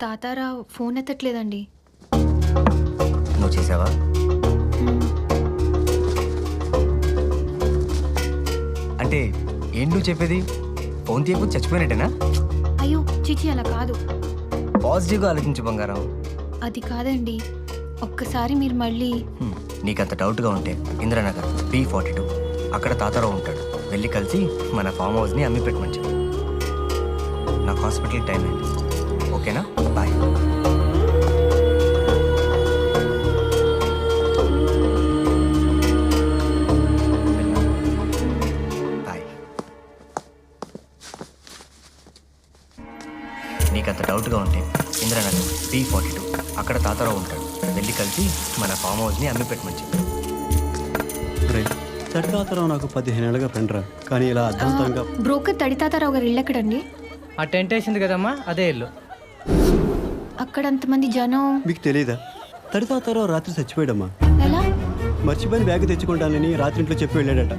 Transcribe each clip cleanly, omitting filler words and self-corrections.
Tatarao phone ఎత్తట్లేదండి. నువ్వు చేసావా? అంటే ఏంటి నువ్వు చెప్పేది? ఫోన్ తీయకపోతే చచ్చిపోయినట్టేనా? అయ్యో చిచి అలా కాదు. పాజిటివ్గా ఆలోచించు బంగారం. అది కాదండి, ఒక్కసారి మీరు మళ్ళీ. నీకంత డౌట్గా ఉంటే ఇంద్రనగర్ B42 అక్కడ తాతారావు ఉంటాడు. వెళ్ళి కలిసి మన ఫామ్ హౌస్ని అమ్మి పెట్టమని చెప్పు. నాకు హాస్పిటల్కి టైం అయింది. ఓకేనా? బాయ్. బాయ్. నీకంత డౌట్గా ఉంటే ఇంద్రనగర్ B42 అక్కడ తాతారావు ఉంటాడు. వెళ్ళి కలిసి మన ఫామ్ హౌస్ని అమ్మి పెట్టమని చెప్పు. తడితాతరావు నాకు 15 ఏళ్ళగా ఫ్రెండ్ రా, కానీ ఇలా అర్థవంతంగా. బ్రోకర్ తడి తాతారావు గారు ఇల్లు ఎక్కడండి? ఆ టెంట్ వేసింది కదమ్మా, అదే ఇల్లు. అక్కడ అంతమంది జనం. మీకు తెలీదా? తడితాతరావు రాత్రి చచ్చిపోయాడమ్మా. ఎలా? మర్చిపోయిన బ్యాగ్ తెచ్చుకుంటానని రాత్రి ఇంట్లో చెప్పి వెళ్ళాడట.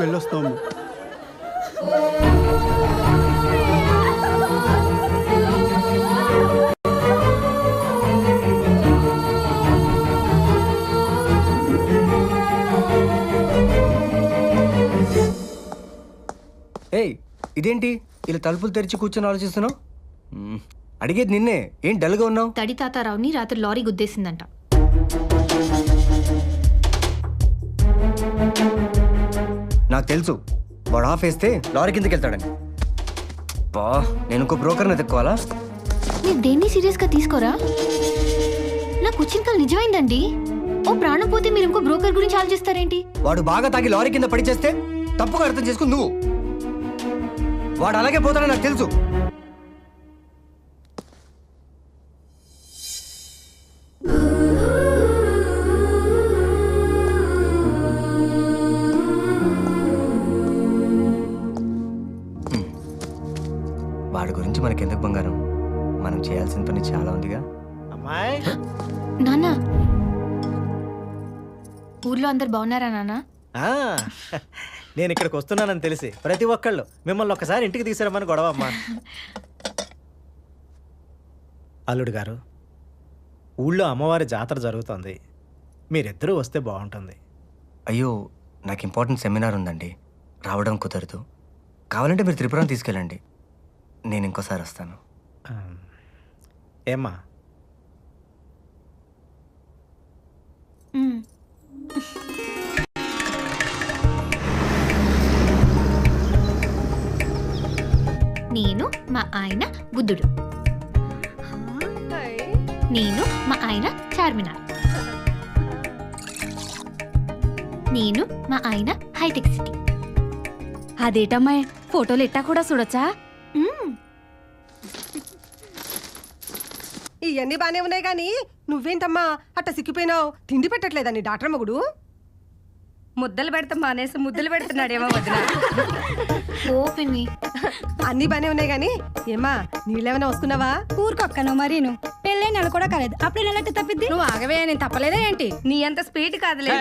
వెళ్ళొస్తాము. ఏయ్, ఇదేంటి ఇలా తలుపులు తెరిచి కూర్చొని ఆలోచిస్తున్నావు? అడిగేది నిన్నే. ఏం డల్గా ఉన్నావు? తడి తాతారావుని రాత్రి లారీ గుద్దేసిందంట. నాకు తెలుసు, వాడు ఆఫ్ వేస్తే లారీ కిందకి వెళ్తాడని. బా, నేను ఇంకో బ్రోకర్ని ఎత్తుక్కోవాలా? మీరు దేన్ని సీరియస్గా తీసుకోరా? నాకు వచ్చిన కాలు నిజమైందండి. ఓ ప్రాణం పోతే మీరు ఇంకో బ్రోకర్ గురించి ఆలోచిస్తారేంటి? వాడు బాగా తాగి లారీ కింద పడి చేస్తే తప్పుగా అర్థం చేసుకుని నువ్వు. వాడు అలాగే పోతాడని నాకు తెలుసు. వాడి గురించి మనకెందుకు బంగారం? మనం చేయాల్సిన పని చాలా ఉందిగా. అమ్మాయి, నాన్న, ఊర్లో అందరు బాగున్నారా నాన్న? నేను ఇక్కడికి వస్తున్నానని తెలిసి ప్రతి ఒక్కళ్ళు మిమ్మల్ని ఒక్కసారి ఇంటికి తీసుకురమ్మని గొడవ అమ్మా. అల్లుడు గారు, ఊళ్ళో అమ్మవారి జాతర జరుగుతుంది, మీరిద్దరూ వస్తే బాగుంటుంది. అయ్యో, నాకు ఇంపార్టెంట్ సెమినార్ ఉందండి, రావడం కుదరదు. కావాలంటే మీరు త్రిపురం తీసుకెళ్ళండి, నేను ఇంకోసారి వస్తాను. ఏమ్మా? నేను మా ఆయన బుద్ధుడు, నేను మా ఆయన చార్మినార్, నేను మా ఆయన హైటెక్ సిటీ. అదేటమ్మాయి, ఫోటోలు ఎట్టా కూడా చూడొచ్చా? ఇవన్నీ బానే ఉన్నాయి గాని నువ్వేంటమ్మా అట్ట సిక్కిపోయినావు? తిండి పెట్టట్లేదని డాక్టర్ మగుడు? ముద్దలు పెడతాం మానేసి ముద్దలు పెడుతున్నాడేమో వదిన. ఓపెన్ని అన్ని బానే ఉన్నాయి గాని ఏమా నీళ్ళేమైనా వస్తున్నావా? ఊరుకొక్కను మరీను పెళ్ళే నెల కూడా కాలేదు, అప్పుడు నెలట్టు తప్పిద్ది. నువ్వు ఆగవే, నేను తప్పలేదా ఏంటి? నీ అంత స్పీడ్ కాదులే.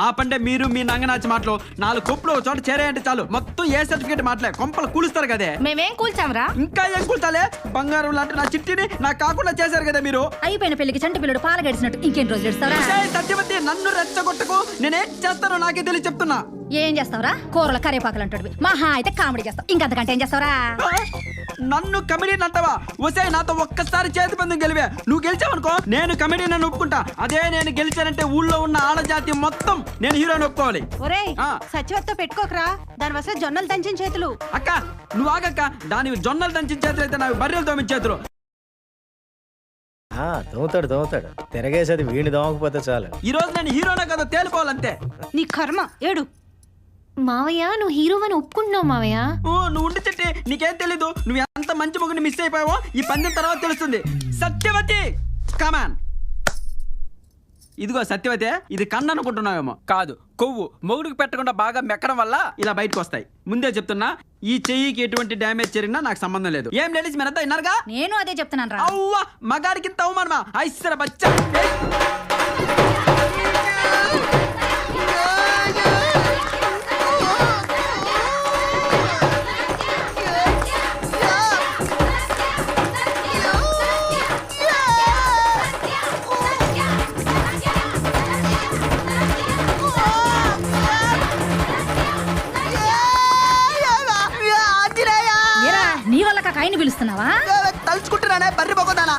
ఆపంటే మీరు మీ నంగనాచి మాటలు. 4 కొప్పులు చోట చేరాయంటే చాలు, మొత్తం ఏ సర్టిఫికేట్ మాటలే. కొంపలు కూలుస్తారు కదే. మేమేం కూల్చాంరా? ఇంకా ఏం కూల్చాలే? బంగారం లాంటి నా చిట్టిని నాకు కాకుండా చేశారు కదా మీరు. అయిపోయిన పెళ్లికి చంటి పిల్లడు పాలు గడిచినట్టు ఇంకెన్ని రోజులు ఎడుస్తావరా? సత్యవతి, నన్ను రెచ్చగొట్టకు. నేనేం చేస్తానో నాకే తెలిసి చెప్తున్నా. ఏం చేస్తావరా? కూరలు కరేపాకలు అంటాడు. మహా అయితే కామెడీ చేస్తావు, ఇంకంతకంటే ఏం చేస్తావరా? నన్ను కమెడీని అంటావా? వసే, నాతో ఒక్కసారి చేతి పందెం గెలివే. నువ్వు గెలిచావనుకో నేను కమెడీని ఒప్పుకుంటా. అదే నేను గెలిచానంటే ఊళ్ళో ఉన్న ఆడజాతి మొత్తం నేను హీరోని ఒప్పుకోవాలి. ఒరేయ్, సచివత్తో పెట్టుకోకరా, దాని వస్తే జొన్నలు దంచిన చేతులు. అక్క నువ్వు ఆగక్క. దాని జొన్నలు దంచిన చేతులు అయితే నాకు బర్రెలు తోమిన చేతులు. దోవుతాడు తిరగేసేది వీడిని దోమకపోతే చాలు. ఈ రోజు నేను హీరోనా కదా తేలిపోవాలంతే. నీ కర్మ ఏడు. మావయ్య, నువ్వు హీరోవని ఒప్పుకుంటున్నావు మావయ్య. నువ్వు ఉండి చెట్టి, నీకేం తెలీదు. నువ్వు ఎంత మంచి మొగుని మిస్ అయిపోయావో ఈ పందెం తర్వాత తెలుస్తుంది. సత్యవతి, కమాన్. ఇదిగో సత్యవతి, ఇది కన్ను అనుకుంటున్నావేమో. కాదు, కొవ్వు. మొగుడికి పెట్టకుండా బాగా మెక్కడం వల్ల ఇలా బయటకు వస్తాయి. ముందే చెప్తున్నా, ఈ చెయ్యికి ఎటువంటి డ్యామేజ్ జరిగినా నాకు సంబంధం లేదు. ఏం లేడీస్ మీరంతా విన్నారుగా? నేను అదే చెప్తున్నాను రా. అవ్వా, మగాడికి ఇంత అవమానమా? ఐశ్వర బచ్చా. ఆయన పిలుస్తున్నావా? తలుచుకుంటున్నానే బర్రి పోకుండానా.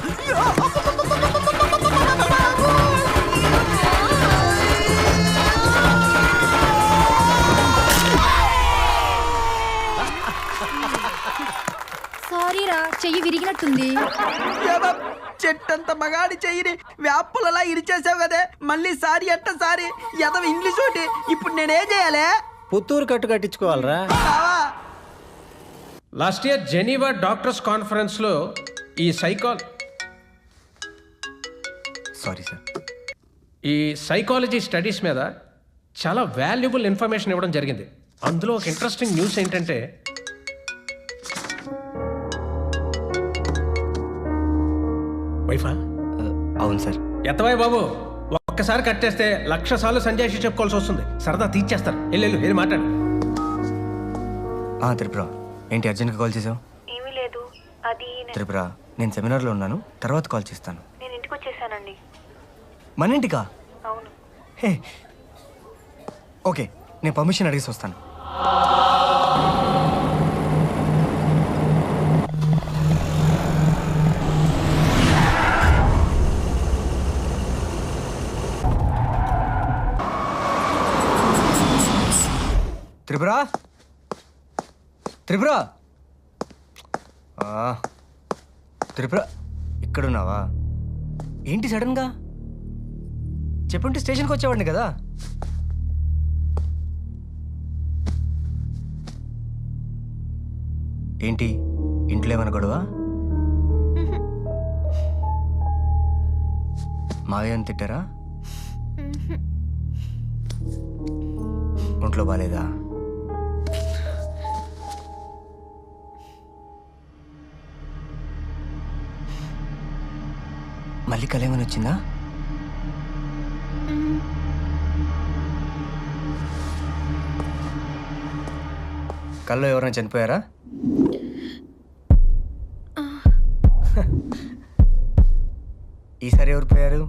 సారీ రా, చెయ్యి విరిగినట్టుంది. చెట్టంత మగాడి చెయ్యిని వ్యాపులలా ఇరిచేసావు కదే, మళ్ళీ సారీ అంట సారీ ఎదవ ఇంగ్లీష్ ఒకటి. ఇప్పుడు నేనేం చేయాలి? పుత్తూరు కట్టు కట్టించుకోవాలరా. లాస్ట్ ఇయర్ జెనీవా డాక్టర్స్ కాన్ఫరెన్స్లో ఈ సారీ సార్. ఈ సైకాలజీ స్టడీస్ మీద చాలా వాల్యుబుల్ ఇన్ఫర్మేషన్ ఇవ్వడం జరిగింది. అందులో ఒక ఇంట్రెస్టింగ్ న్యూస్ ఏంటంటే వైఫా అవును సార్. ఎత్తవాయి బాబు, ఒక్కసారి కట్టేస్తే 1,00,000 సార్లు సంజయ్ చెప్పుకోవాల్సి వస్తుంది. సరదా తీర్చేస్తారు. వెళ్ళి మాట్లాడు. త్రిపుర, ఏంటి అర్జెంట్గా కాల్ చేసావు? ఏమీ లేదు, అది త్రిపుర, నేను సెమినార్లో ఉన్నాను, తర్వాత కాల్ చేస్తాను. నేను ఇంటికి వచ్చేసానండి. మన ఇంటికా? అవును. హే, ఓకే, నేను పర్మిషన్ అడిగేసి వస్తాను. త్రిపుర, త్రిపుర, త్రిపుర, ఇక్కడున్నావా? ఏంటి సడన్గా? చెప్పుంటే స్టేషన్కి వచ్చేవాడిని కదా. ఏంటి ఇంట్లో ఏమైనా గొడవ? మావయ్య అని తిట్టారా? ఒంట్లో బాలేదా? మళ్ళీ కళ ఏమైనా వచ్చిందా? కల్లో ఎవరైనా చనిపోయారా? ఈసారి ఎవరు పోయారు?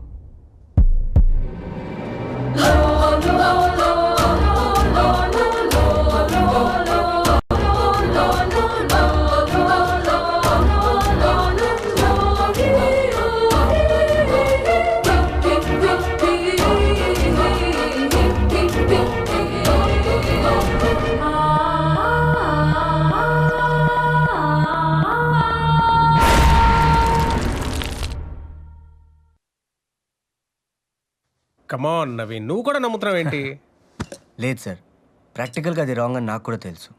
కమాన్ నవీన్, నువ్వు కూడా నమ్ముతున్నావు ఏంటి? లేదు సార్, ప్రాక్టికల్గా అది రాంగ్ అని నాకు కూడా తెలుసు.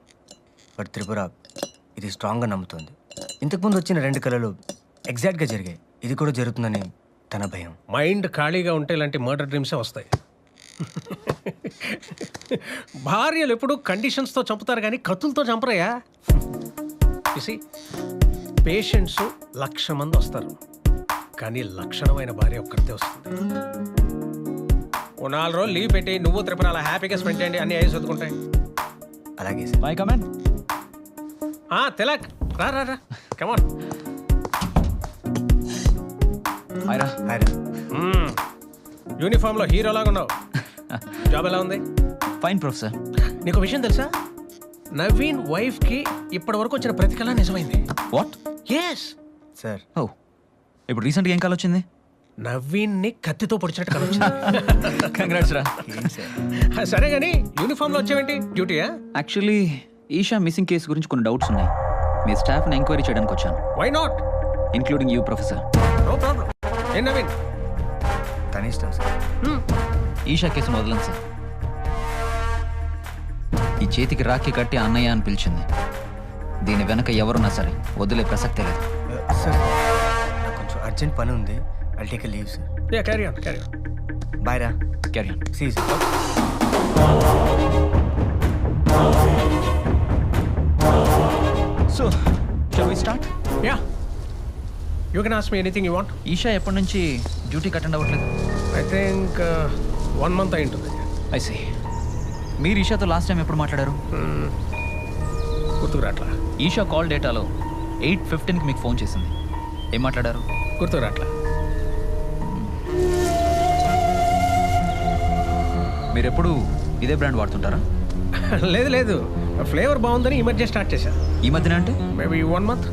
బట్ త్రిపుర ఇది స్ట్రాంగ్గా నమ్ముతుంది. ఇంతకుముందు వచ్చిన 2 కళలు ఎగ్జాక్ట్గా జరిగాయి. ఇది కూడా జరుగుతుందని తన భయం. మైండ్ ఖాళీగా ఉంటే ఇలాంటి మర్డర్ డ్రీమ్సే వస్తాయి. భార్యలు ఎప్పుడు కండిషన్స్తో చంపుతారు కానీ కత్తులతో చంపరయ్యా. చూసి పేషెంట్స్ 1,00,000 మంది వస్తారు, కానీ లక్షణమైన భార్య ఒక్కరితే వస్తుంది. ఓ 4 రోజులు లీవ్ పెట్టి నువ్వు త్రిపుర అలా హ్యాపీగా స్పెండ్ చేయండి, అన్ని అయ్యి చదువుకుంటాయి. అలాగే సార్. My comment. తిలక్ రా రా రా, కమాన్. హాయ్రా. హాయ్. యూనిఫామ్లో హీరోలాగా ఉన్నావు. జాబ్ ఎలా ఉంది? Fine professor. నీకు విషయం తెలుసా? నవీన్ వైఫ్కి ఇప్పటి వరకు వచ్చిన ప్రతి కళ నిజమైంది. వాట్? Yes sir. ఓ, ఇప్పుడు రీసెంట్గా ఏం కాల్ వచ్చింది? నవీన్ని కత్తితో పొడిచినట్టు కళ వచ్చింది. కంగ్రాట్స్ రా. సరే కానీ యూనిఫామ్లో వచ్చావేంటి? డ్యూటీయా? యాక్చువల్లీ ఈషా మిస్సింగ్ కేసు గురించి కొన్ని డౌట్స్ ఉన్నాయి. మీ స్టాఫ్ని ఎంక్వైరీ చేయడానికి వచ్చాను. Why not? Including you professor. No problem. ఏం నవీన్? తన ఇష్టం సార్. ఈషా కేసును వదలండి సార్. ఈ చేతికి రాఖీ కట్టి అన్నయ్య అని పిలిచింది. దీని వెనక ఎవరున్నా సరే వదిలే ప్రసక్తే లేదు. సార్, నాకు కొంచెం అర్జెంట్ పని ఉంది. I'll take leave sir. Yeah, carry on, carry on. Bye రా. Carry on. See sir. So shall we start? Yeah, you can ask me anything you want. Esha ఎప్పటి నుంచి డ్యూటీకి అటెండ్ అవ్వట్లేదు? ఐ థింక్ 1 month అయి ఉంటుంది. I see. మీరు ఈషాతో last time ఎప్పుడు మాట్లాడారు? గుర్తుకురాట్లా. ఈషా కాల్ డేటాలో 8:15కి మీకు ఫోన్ చేసింది. ఏం మాట్లాడారు? గుర్తుకురాట్లా. మీరు ఎప్పుడు ఇదే బ్రాండ్ వాడుతుంటారా? లేదు లేదు, ఫ్లేవర్ బాగుందని ఈ మధ్య స్టార్ట్ చేశా. ఈ మధ్యన అంటే మేబీ 1 month.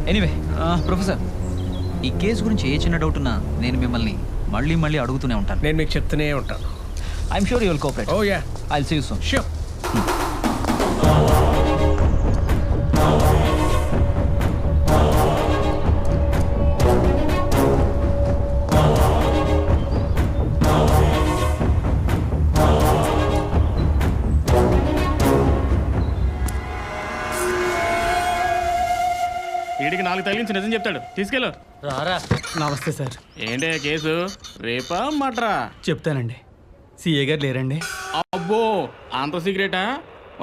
ఎనీవే ప్రొఫెసర్, ఈ కేసు గురించి ఏ చిన్న డౌట్ ఉన్నా నేను మిమ్మల్ని మళ్ళీ మళ్ళీ అడుగుతూనే ఉంటాను. నేను మీకు చెప్తూనే ఉంటాను. I'm sure you will cooperate. Oh yeah, I will see you soon. Sure. వీడికి 4 తగిలించి నిజం చెప్తాడు, తీసుకెళ్ళు. రారా. నమస్తే సార్. ఏంటే కేసు రేపా మట్రా? చెప్తానండి. సిఏ గారు లేరండి? అబ్బో అంత సీక్రెటా?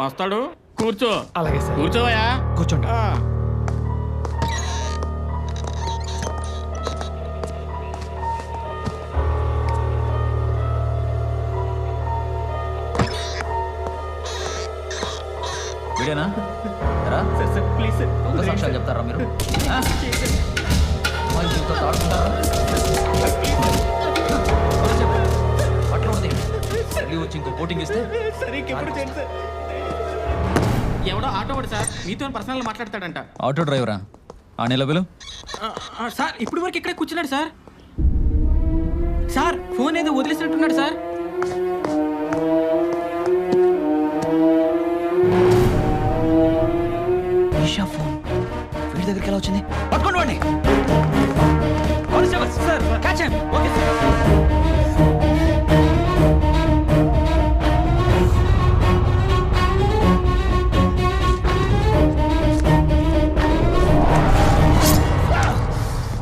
వస్తాడు, కూర్చో. అలాగే సార్. కూర్చోవయా. కూర్చోండి. వీడేనా? రా. Please sir. దొంగ సాక్ష్యాలు చెప్తారా మీరు? ఆ? అమ్మాయి జీవితంతో ఆడుకుంటారా? ఎవరు చెప్పు? పట్ల ఉంది. మళ్ళీ వచ్చి ఇంకో కోటింగ్ ఇస్తే ఎవడో ఆటో వాడు సార్, మీతో పర్సనల్ మాట్లాడతాడంట. ఆటో డ్రైవరా? ఆ నెల బిలు. సార్ ఇప్పుడు వరకు ఇక్కడే కూర్చున్నాడు సార్. సార్ ఫోన్ ఏదో వదిలేసినట్టున్నాడు సార్. ఈషా ఫోన్ వీడి దగ్గరికి ఎలా వచ్చింది? పట్టుకోండి వాడిని. Sir catch him. Okay sir.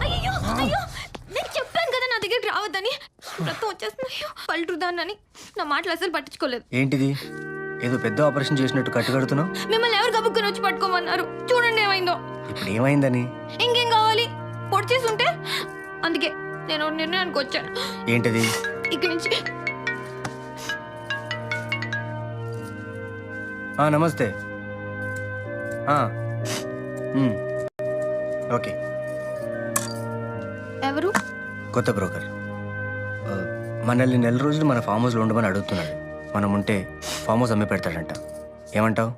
అయ్యో అయ్యో, నేను చెప్పాను కదా నా దగ్గరికి రావద్దని. రక్తం వచ్చేస్తున్నాయి. పల్టుదాన్నని నా మాటలు అసలు పట్టించుకోలేదు. ఏంటిది? ఏదో పెద్ద ఆపరేషన్ చేసినట్టు కట్టుకడుతున్నావు. మిమ్మల్ని ఎవరు కబుక్కుని వచ్చి పట్టుకోమన్నారు? చూడండి ఏమైందో. ఇప్పుడు ఏమైందని? ఇంకేం కావాలి? పొడి చేసి ఉంటే. అందుకే నేను ఒక నిర్ణయానికి వచ్చాను. ఏంటిది? ఇక్కడి నుంచి నమస్తే. ఓకే. ఎవరు? కొత్త బ్రోకర్. మనల్ని నెల రోజులు మన ఫామ్ హౌస్లో ఉండమని అడుగుతున్నాడు. మనం ఉంటే ఫామ్ హౌస్ అమ్మి పెడతాడంట. ఏమంటావు?